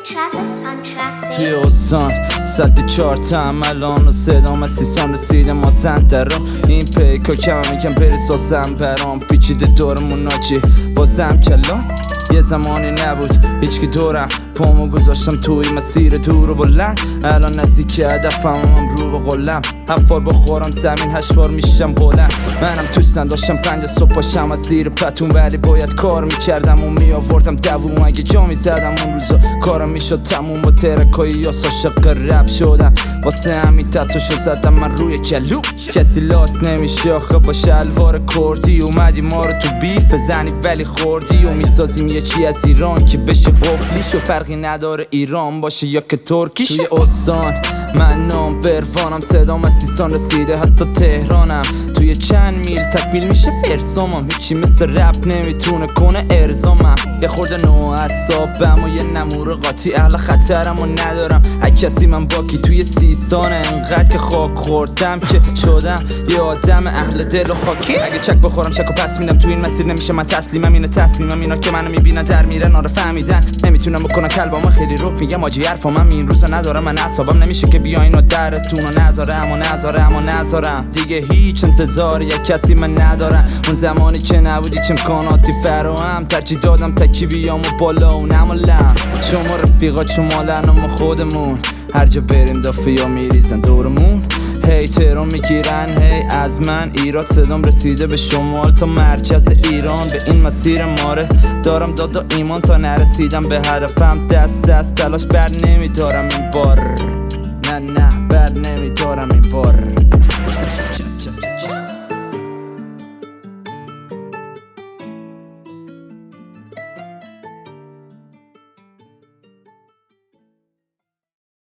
Trappist on track. توی استان 104 تا عملان و صدام از سیستان رسیده ما سنتر رو این پیکا کم میکن پریساسم برام پیچیده دورمون ناچی بازم کلان یه زمانی نبود هیچکی دورم پامو گذاشتم توی مسیر دور و بلند الان نزدیک هدفم رو به قلم حفار بخورم زمین 8 بار میشم بلند منم توست نداشتم 5 صبح پاشم از زیر پتون ولی باید کار میکردم و میآوردم دووم اگه جا میزدم اون روزا کارم میشد تموم با ترکایی یا عاشق رپ شدم واسه همین تتوشو زدم من روی کلو کسی لات نمیشه آخه با شلوار کردی اومدی ما رو تو بیف بزنی ولی خوردی و میسازیم یه چی از ایران که بشه قفلیش و فرقی نداره ایران باشه یا که ترکیش توی استان من نام بروانم صدام از سیستان رسیده حتی تهرانم توی چند میل تکمیل میشه فرسامم هیچی مثل رپ نمیتونه کنه ارزامم یه خورده نو اعصابم و یه نمور قاطی اهل خطرم و ندارم هر کسی من باکی توی سیستان انقدر که خاک خوردم که شدم یه آدم اهل دل و خاکی اگه چک بخورم چک و پس میدم توی این مسیر نمیشه من تسلیمم اینو تسلیمم اینا که منو میبینن در میرن آره فهمیدن نمیتونم بکنم کلبامو خیلی روک میگم آجی حرفام این روزا ندارم من اعصابم نمیشه که بیاین و درتون و نذارم دیگه هیچ انتظار یک کسی من ندارم اون زمانی که نبودی چه امکاناتی فراهم ترجیح دادم تکی بیام و بالا و نمالم شما رفیقات شمالن و ما خودمون هر جا بریم دافیا میریزن دورمون هیترو میگیرن هی از من ایراد صدام رسیده به شمال تا مرکز ایران به این مسیر ماره دارم داد و ایمان تا نرسیدم به هدفم دست از تلاش بر نمیدارم این بار نه بر نمیدارم این بار